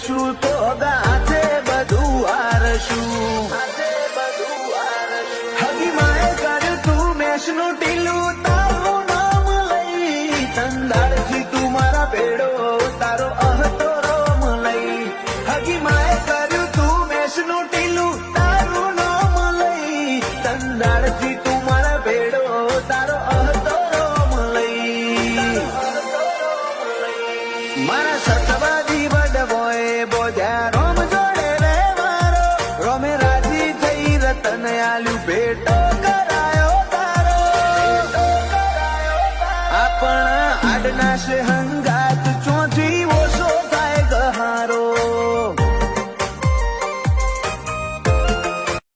છું તો ગાજે બધું હારશું હગી માએ કર્યું તું મેષનું ટીલું તારું નામ લઈ તંદાળથી તું મારા ભેડો તારો અહતો રોમ લઈ હગી માએ કર્યું તું મેષનું ટીલું તારું નામ લઈ તંદાળથી તું મારા ભેડો તારો અહતો રોમ લઈ મારા સતવાદી વડવોએ બોધ્યા રોમ જોડે રે મારો રોમે રાજી થઈ રતન આલ્યું ભેટો કરાયો તારો આપણ આડનાશ હંગા